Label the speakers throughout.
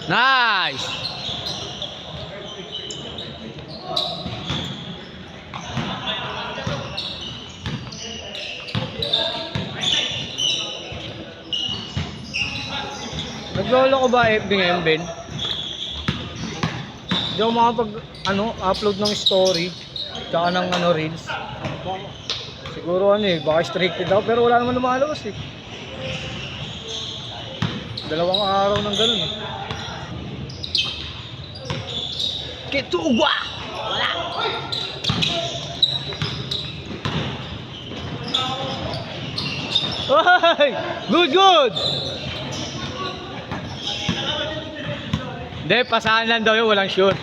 Speaker 1: Nice! Naglolo ko ba FB ngayon, Ben? Hindi ako makapag, upload ng story tsaka ng reels. Siguro baka restricted ako, pero wala naman lumalabas eh. 2 araw ng ganun eh. Ketugwa! Wala! Hey! Good, good! Hindi, pasahan lang daw yun, walang shoot.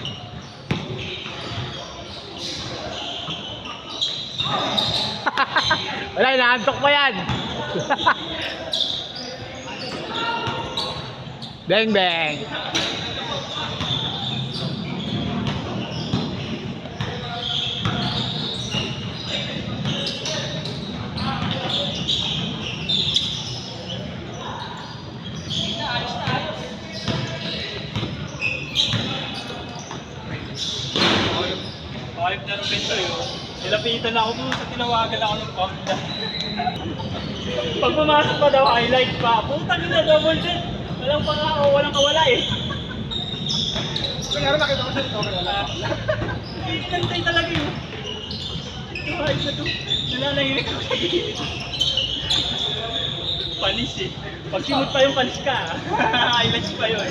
Speaker 1: Wala, inaantok pa yan. Bang, bang.
Speaker 2: Kahit na rin ito yun, nilapitan ako doon sa tinawagan ako ng pangda. Pag pumasok pa daw, highlight pa. Putang ina, double set. Walang pangako, walang kawala eh.
Speaker 3: Kaya nakita ko siya ito, wala.
Speaker 2: Kantay talaga yun. Kahit na doon, nalalayinig ako sa gilid. Panis eh. Pag simot pa yung panis ka, highlights pa yun.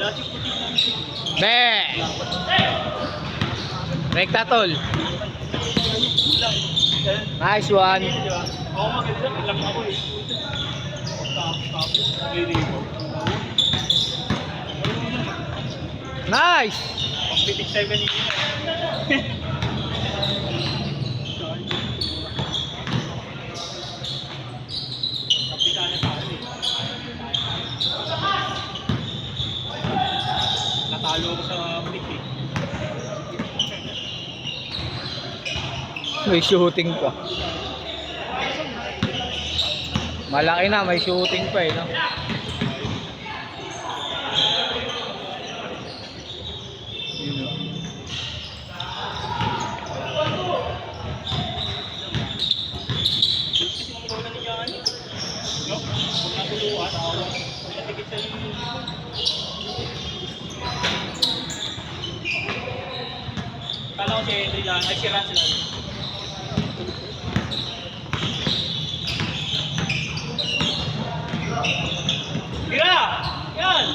Speaker 2: Wala si puti na.
Speaker 1: Bang! Rekta, tol. Nice one.
Speaker 2: Ako maganda, ilang ako eh. Tapos, nililigo.
Speaker 1: Nice!
Speaker 2: Pagpitik 7 yun. Kapitana sa akin eh. Natalo ako sa break eh.
Speaker 1: May shooting pa. Malaki na, may shooting pa eh, no? Yun, no?
Speaker 2: No? Kung natuluan, natikit sa yung... Kala ko si Henry lang, ay si Ran sila. Tira! Yan!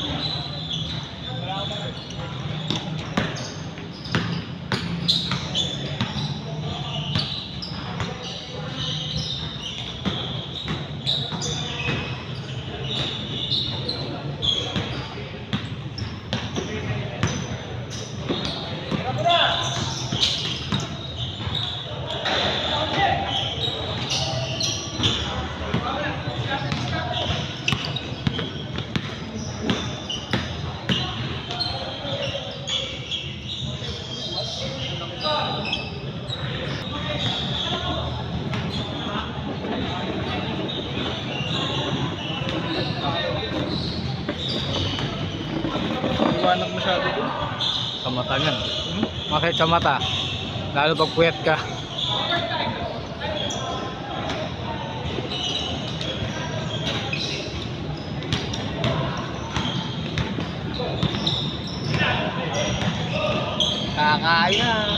Speaker 3: Iwanak masyado doon.
Speaker 1: Sa mata nga. Bakit sa mata? Lalo pag puyat ka. Kakaya.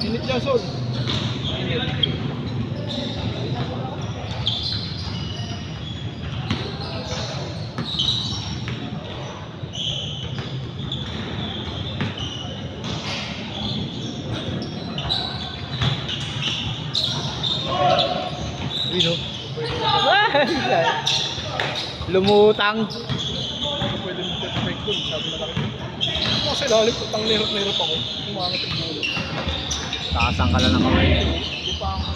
Speaker 3: Init niya, Sol.
Speaker 1: no? Lumutang.
Speaker 3: Pwede mo perfect doon, sabi na lang. Kasi lalim, putang nirap ako. Umangat yung bulo.
Speaker 1: Takasang ka lang ng kamay.
Speaker 3: Di pa ako.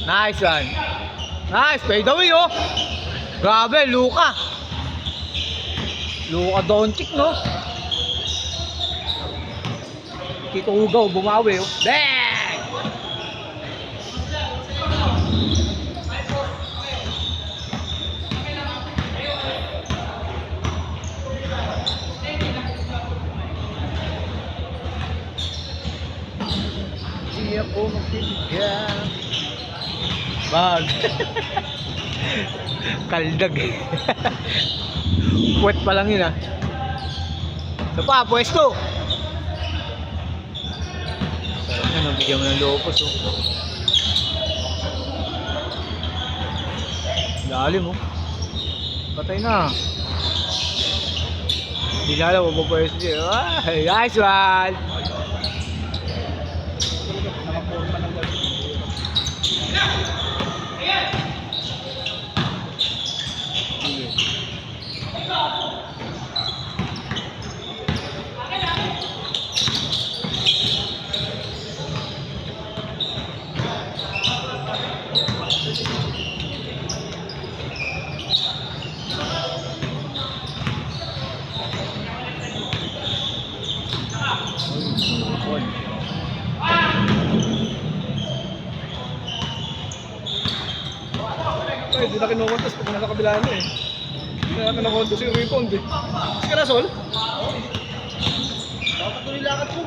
Speaker 1: Nice one. Nice, fade away oh. Grabe, Luka. Luka Doncic no. Kito Ugaw, bumawi oh. Bang! Di ako magtitigan. Bag. Kaldag. Puwet pa lang yun ah. Ito pa, pwesto. Sarap na, nabigyan mo ng lopos oh. Lalim oh. Patay na. Hindi na alam, mapapwesto siya. Ay, nice one.
Speaker 3: Nakaporma ng gano'n. Ay, di na kinukontas pag nasa kabila niya eh. Di na kinukontas yung rebound eh. Kasi ka na, Sol? Dapat ito nilakad ko.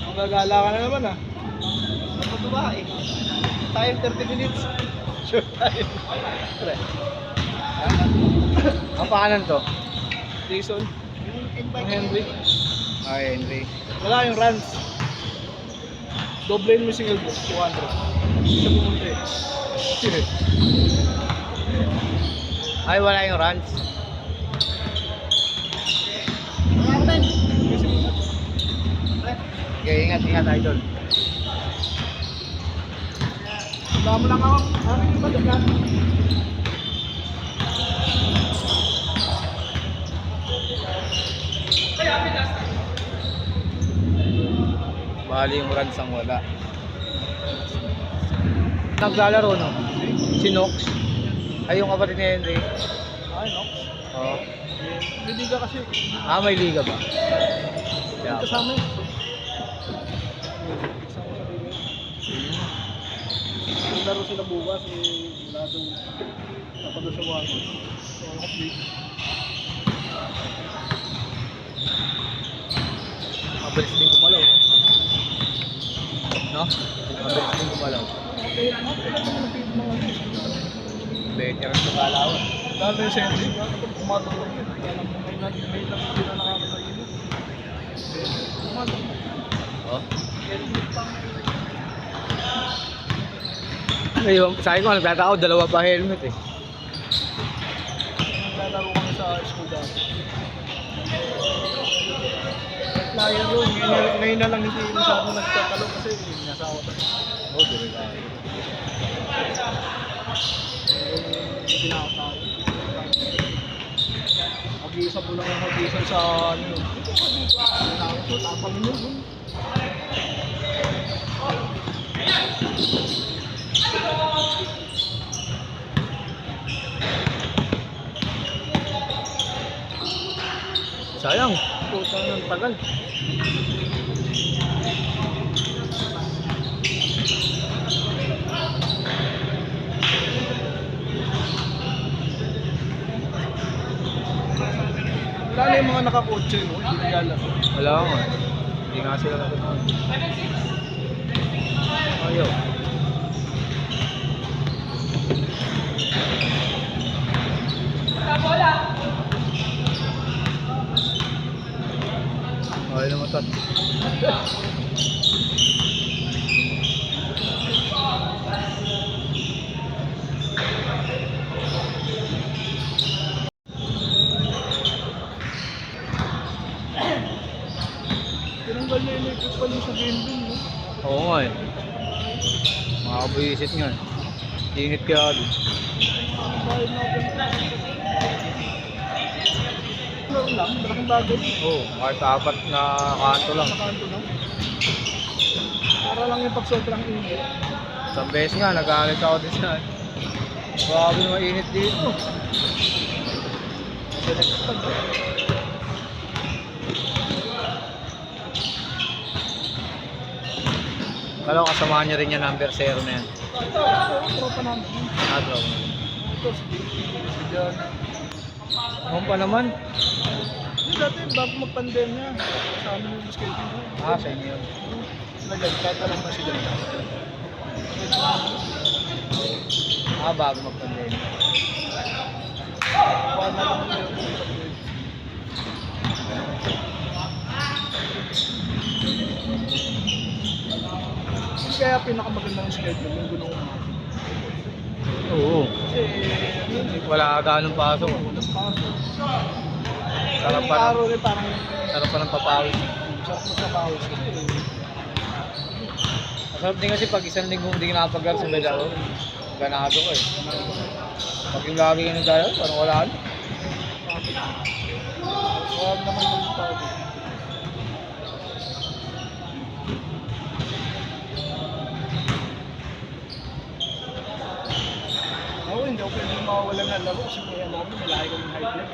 Speaker 3: Ang gagala ka na naman ah. Magpatuba eh. Tayo 30 minutes. Sure tayo. Pre.
Speaker 1: Ang pangalan to?
Speaker 3: Jason. Ang Henry.
Speaker 1: Ay, Henry.
Speaker 3: Wala yung runs. Doble mo yung single book, 200. Siya pumunta eh.
Speaker 1: Ay, wala yung runs. Okay, ingat, idol.
Speaker 3: Wala mo lang ako. Ano yung madaglan?
Speaker 1: Bali yung runs ang wala. Naglalaro no? Si Nox. Ay, yung kapatid ni Henry.
Speaker 3: Ay, no?
Speaker 1: Oo.
Speaker 3: May liga kasi.
Speaker 1: Ah, may liga ba?
Speaker 3: May
Speaker 1: Yeah.
Speaker 3: kasama eh. Kung laro sila bukas, eh, wala doon. Napagod sa wako. So, complete.
Speaker 1: Mabilis din gumalaw. No? Mabilis din gumalaw.
Speaker 3: Okay, okay lang naman ang feed mga ano.
Speaker 1: Veteran sa galawan.
Speaker 3: Lalo yung Henry, kumatulog yun. Kaya lang kung may lang hindi na nakakatayin. Kumatulog.
Speaker 1: Oh. Ayun, sabi ko, nagtatao, dalawa pa helmet eh.
Speaker 3: Naglalaro kami sa school dati. Flyer yun. Ngayon na lang hindi masyado nagtatalo kasi nasawa pa.
Speaker 1: Oh, dito ka.
Speaker 3: Ginakaw. Mag-iisa po lang yung mag-iisa sa ano yun. Ginakaw, tapang yun.
Speaker 1: Sayang. Puta ng tagal.
Speaker 3: Lalo yung mga nakakotse, no? Hindi naglalaro.
Speaker 1: Wala ko nga. Hindi nga sila natutunan. Ayaw. Ayaw naman tat.
Speaker 3: mag-game dun, no?
Speaker 1: Oo nga eh. Makakabuisit nga. Init kaya doon.
Speaker 3: Bayad natin. Laro lang, malaking bagay.
Speaker 1: Oo, kahit apat na kanto lang.
Speaker 3: Nakakanto lang. Para lang yung pag sobrang init.
Speaker 1: Isang beses nga, nag-aalit ako din sa grabe na mainit dito. Kala ko kasama niya rin yung number 0 na yan.
Speaker 3: Ito, tropa namin.
Speaker 1: Nagaw.
Speaker 3: Ito, si John.
Speaker 1: Noon pa naman.
Speaker 3: Hindi dati, bago mag-pandemya, sa amin yung skating ko.
Speaker 1: Sa inyo yun.
Speaker 3: Sila dyan, kahit alam na sila.
Speaker 1: Bago mag-pandemic.
Speaker 3: Kuha na lang yun. Kaya pinakamagandang schedule yung gulong umaga.
Speaker 1: Oo.
Speaker 3: Kasi,
Speaker 1: Wala ganong pasok.
Speaker 3: walang pasok.
Speaker 1: Sarap
Speaker 3: Yung
Speaker 1: pa
Speaker 3: araw rin parang
Speaker 1: Sarap pa ng papawis.
Speaker 3: sarap magkapawis kasi.
Speaker 1: Masarap din kasi pag isang linggo hindi nakapag-aral sa laro. Ganado ko eh. Pag yung lagi yung nagdala, parang wala ano.
Speaker 3: Huwag naman yung pawis. Ako hindi ako pwede mawawalan ng laro kasi may alam mo, malaki kami high blood.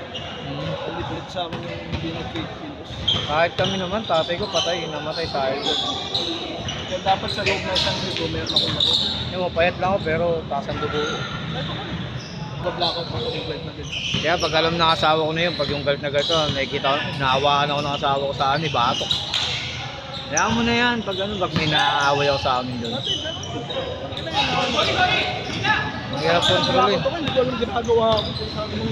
Speaker 3: Palit-palit sa akin yung hindi nag-8 kilos.
Speaker 1: Kahit kami naman, tatay ko patay, namatay sa akin.
Speaker 3: Kaya dapat sa loob na isang linggo, meron akong laro.
Speaker 1: Yung mapayat lang ako pero taas ang dugo ko.
Speaker 3: Ba-blackout ako kung blood na ganito.
Speaker 1: Kaya pag alam ng asawa ko na yun, pag yung galit na galit ko, nakikita ko, naawaan ako ng asawa ko sa amin, batok. Kaya mo na yan, pag ano, pag may naaaway ako sa amin doon. Ang hirap kontrolin.
Speaker 3: Ako hindi ko alam ginagawa ko. Sabi mo,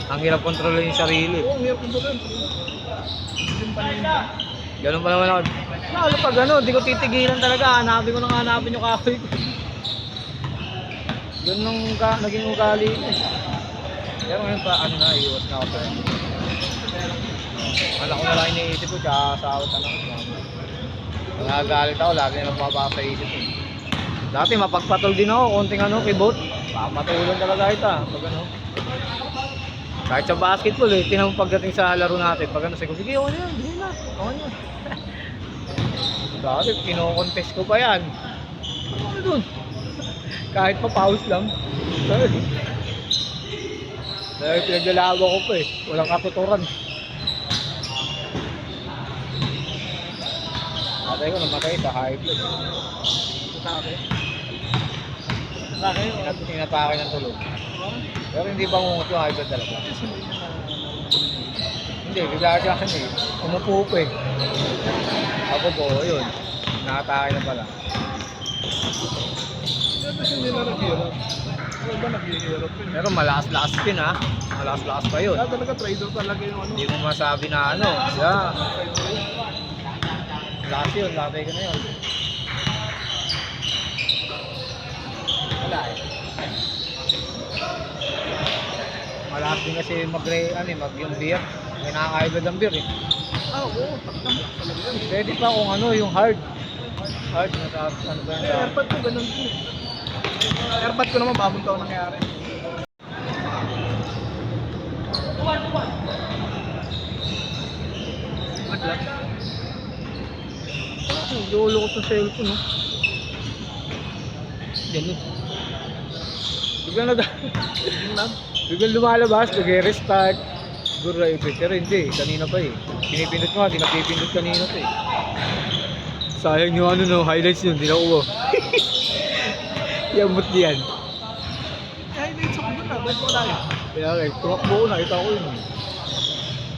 Speaker 1: Ang hirap kontrolin yung sarili.
Speaker 3: oo, ang hirap ko doon. Hindi pa na yun.
Speaker 1: Ganun pa naman ako. Lalo pag ano, di ko titigilan talaga, hanapin ko nang hanapin yung kahoy ko. Ganun nung naging ugali ko eh. Pero ngayon pa, ano na, iwas na ako pa. Anak ko na lang iniisip ko, tsaka sa awat anak ko. Nagagalit ako, lagi na napapaka sa isip ko. Dati mapagpatol din ako, konting ano, keyboard. Papatulan talaga kita, pag ano. Kahit sa basketball eh, tinang pagdating sa laro natin, pag ano, sige, okay na yan, hindi na, okay na. Dati, kino-contest ko pa yan. Ano dun? Kahit pa pause lang. Dahil pinaglalawa ko pa eh, walang katuturan. Natay ko namatay sa high blood.
Speaker 3: Sabi. Sabi,
Speaker 1: Tinatake ng tulog. Pero hindi pa ngungot yung high blood talaga. Hindi, bigla siya akin eh. Umupo ko eh. Ako po, yun. Nakatake na pala.
Speaker 3: Kasi hindi na naghihirap. Ano ba naghihirap yun?
Speaker 1: Pero malakas-lakas din ha. Malakas-lakas pa yun.
Speaker 3: Kaya talaga trader talaga yung ano.
Speaker 1: Hindi mo masabi na ano. Yeah. Lakas yun, latay ko na yun. Wala eh. Malakas din kasi mag yung beer. May nakakaibad ang beer eh.
Speaker 3: Ah, oo. Takdam talaga yun.
Speaker 1: Pwede pa kung ano, yung hard. Hard, ano ba
Speaker 3: Eh,
Speaker 1: yung
Speaker 3: airpod ko ganun din eh. Airpod ko naman bagong taon nangyari. Madlap.
Speaker 1: Lolo ko sa cellphone, no? Ganun. Biglang biglang lumalabas, nag-restart. Siguro na ipit, pero hindi, kanina pa eh. Pinipindot mo, di napipindot kanina pa eh. Sayang yung ano no, highlights yun, di nakuha. Yamot yan.
Speaker 3: Highlights ako dun ah, ba't wala yun?
Speaker 1: Kaya tumakbo ko, nakita ko yun.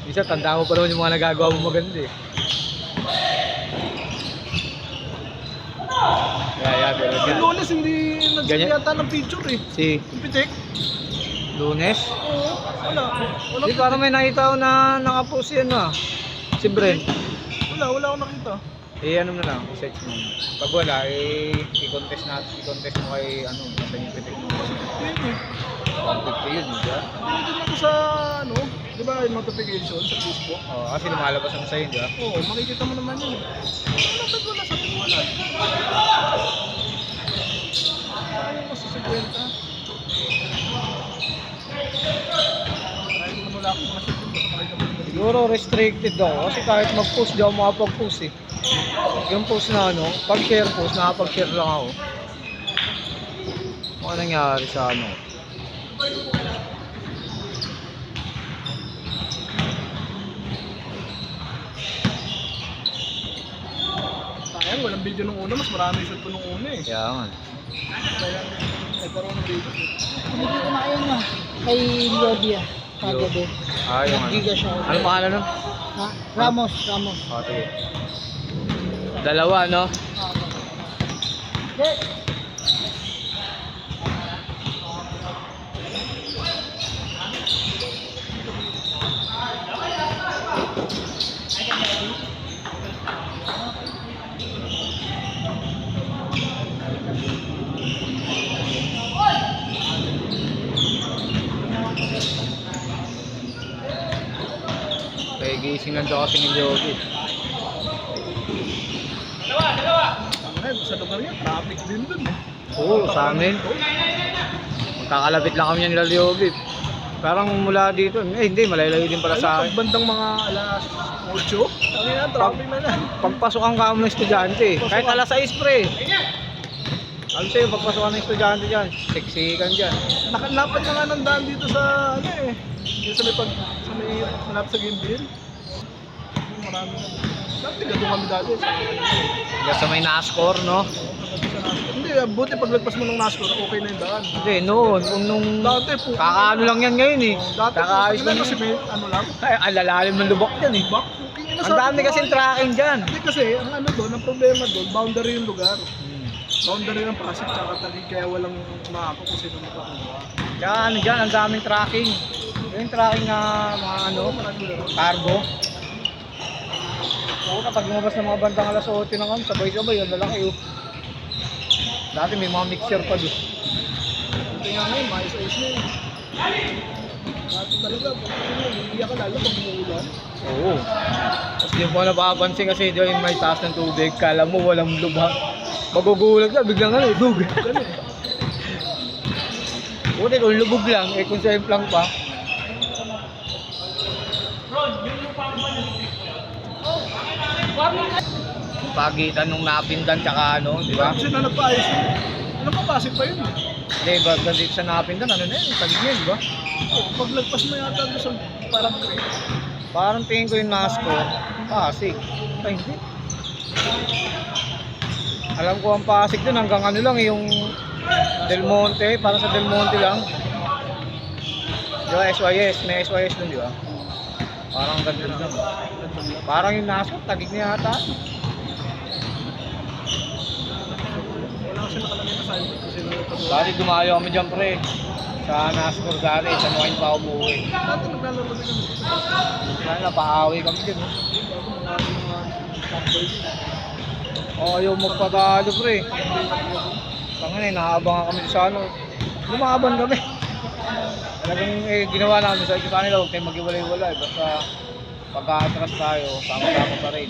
Speaker 1: Isa, tanda mo pa naman yung mga nagagawa mo maganda eh. Pero
Speaker 3: Yung
Speaker 1: yan.
Speaker 3: Lunes hindi
Speaker 1: Ganyan?
Speaker 3: nag-send yata ng picture eh.
Speaker 1: Si
Speaker 3: Yung pitik.
Speaker 1: Lunes?
Speaker 3: Oo, wala. Wala,
Speaker 1: Di parang may nakita ko na nakapost yan ah. Si Brent.
Speaker 3: wala akong nakita.
Speaker 1: Eh ano na lang, search mo. Pag wala, i-contest mo kay ano, nasa yung pitik mo.
Speaker 3: Yun eh.
Speaker 1: 150 yun, di ba?
Speaker 3: Hindi din ako sa ano, ba yung notification sa Facebook?
Speaker 1: Oh, kasi lumalabas ang sa'yo, di ba?
Speaker 3: Oo, makikita mo naman yun. Bakit wala sa atin wala? Ayaw mo sa 50. Ayaw mo wala akong masyadong basta makita mo yung
Speaker 1: Siguro restricted ako kasi kahit mag-post, di ako makapag-post eh. Yung post na ano, pag-share post, nakapag-share lang ako. Ano nangyari sa ano?
Speaker 3: Sayang, walang video nung una, mas marami yung shoot ko nung una eh.
Speaker 1: Kaya nga.
Speaker 3: Kaya, nagkaroon ng video.
Speaker 4: Hindi ko na ayun na. Kay Lobia. Kagabi.
Speaker 1: Yung ano.
Speaker 4: Giga siya.
Speaker 1: Ano pangalan nun?
Speaker 4: Ha? Ramos.
Speaker 1: Oh, sige. Dalawa, no?
Speaker 4: Hindi.
Speaker 1: Kaya gising nandiyo kasi ni Yogi.
Speaker 3: Ay, sa lugar yan, traffic din dun eh.
Speaker 1: Oo, sa amin. Magkakalapit lang kami nila Yogi. Parang mula dito, hindi, malalayo din pala sa
Speaker 3: Pag
Speaker 1: akin.
Speaker 3: bandang mga alas 8, ang yan, traffic na yan.
Speaker 1: Pagpasokan ka mo ng estudyante, kahit alas 6 pre. Ano sa'yo, pagpasokan ng estudyante dyan, seksikan dyan.
Speaker 3: Nakalapat na nga ng daan dito sa, ano eh. Dito sa may malapit sa Gimbin. Marami na. Dati gato kami dati.
Speaker 1: Diyan sa may NASCOR, no?
Speaker 3: Hindi, buti paglagpas mo ng NASCAR, okay na yung daan.
Speaker 1: Hindi, noon, nung
Speaker 3: Dati po.
Speaker 1: kakaano lang yan ngayon eh.
Speaker 3: Dati po,
Speaker 1: Kakaayos lang
Speaker 3: kasi
Speaker 1: yan.
Speaker 3: may ano lang.
Speaker 1: Ay, alalalim ng lubak yan eh.
Speaker 3: Bak, okay na
Speaker 1: Ang dami kasing tracking dyan.
Speaker 3: Hindi kasi, ang ano doon, ang problema doon, boundary yung lugar. Boundary ng Pasig tsaka Taguig, kaya walang maako kung sino makakuha.
Speaker 1: Kaya ano dyan, ang daming tracking. Yung tracking na mga ano, cargo. Oo, kapag lumabas ng mga bandang alas 8 na kami, sabay-sabay, ang lalaki oh. Dati may mga mixer pa doon.
Speaker 3: Ito nga ngayon, maayos-ayos na yun. Dati talaga, iiyak ka lalo pag umuulan.
Speaker 1: Oo. Tapos di mo napapansin kasi doon may taas ng tubig, kala mo walang lubhang. Magugulat ka, biglang ano, dug.
Speaker 3: Ganun eh.
Speaker 1: Buti kung lubog lang, eh kung semplang pa. Pagitan nung napindan tsaka ano, di ba?
Speaker 3: Kasi na nagpaayos yun. Ano pa, Pasig pa yun eh.
Speaker 1: Hindi, ba dito sa napindan, ano na yun, tagig niya, di ba?
Speaker 3: Paglagpas mo yata doon sa parang crate.
Speaker 1: Parang tingin ko yung NASCAR, Pasig. Ay, hindi. Alam ko ang Pasig dun hanggang ano lang yung Del Monte, parang sa Del Monte lang. Di ba, SYS, may SYS dun, di ba? Parang ganun lang. Parang yung NASCAR, tagig niya yata.
Speaker 3: Wala kasi nakalagay na sign kasi nagpatuloy.
Speaker 1: Dati dumayo kami dyan pre. Sa NASCAR dati, sa Nuwain pa ako umuwi.
Speaker 3: Dati naglalaro din kami dito sa
Speaker 1: Kaya napahawi kami dyan. Oh. Ayaw magpatalo pre. Tangan naabangan kami sa ano. Lumaban kami. Talagang ginawa namin sa kanila, huwag tayong mag-iwalay-walay. Basta pagka-atras tayo, sama-sama pa rin.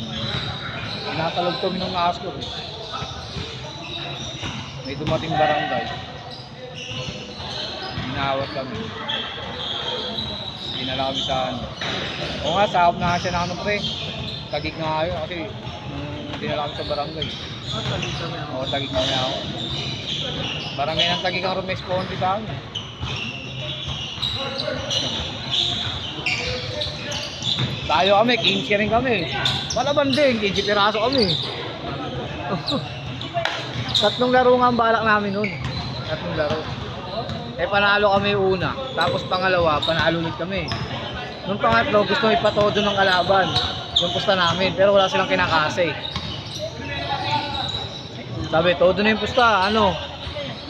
Speaker 1: Inatalog kami ng NASCAR. May dumating barangay. Inawat kami. Dinala kami sa ano. Oo nga, sakop na siya na ano pre. Tagig na kayo kasi dinala kami sa barangay. Oo, tagig na kami ako. Barangay ng tagig ang rumesponde sa amin. Tayo kami, 15 rin kami. Malaban din, 15 piraso kami. Tatlong laro nga ang balak namin nun. Tatlong laro. Eh panalo kami una, tapos pangalawa, panalo ulit kami. Nung pangatlo, gusto ipatodo ng kalaban. Yung pusta namin, pero wala silang kinakase. Sabi, todo na yung pusta, ano?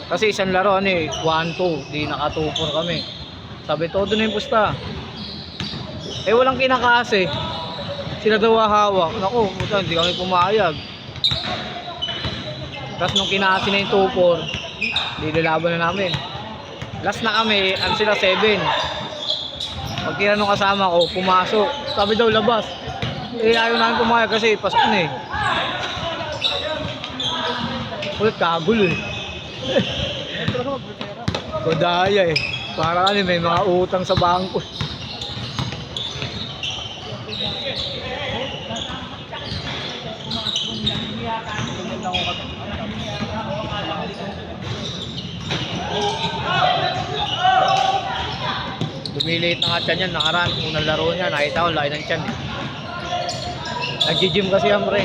Speaker 1: Kasi isang laro, ano eh, 1-2, di naka 2-4 kami. Sabi, todo na yung pusta. Eh walang kinakase. Sila daw hawak. Naku, puta, hindi kami pumayag. Tapos nung kinasi na yung 2-4, nilalaban na namin. Last na kami, ano sila 7. Pag tinanong kasama ko, pumasok. Sabi daw labas. Eh, ayaw namin pumayag kasi pasok na eh. Ulit kagulo eh. Kodaya eh. Para ano may mga utang sa bangko. Dumiliit na nga tiyan yan, nakaraan. Unang laro niya, nakita ko, laki ng tiyan eh. Nag-gym kasi ang pre.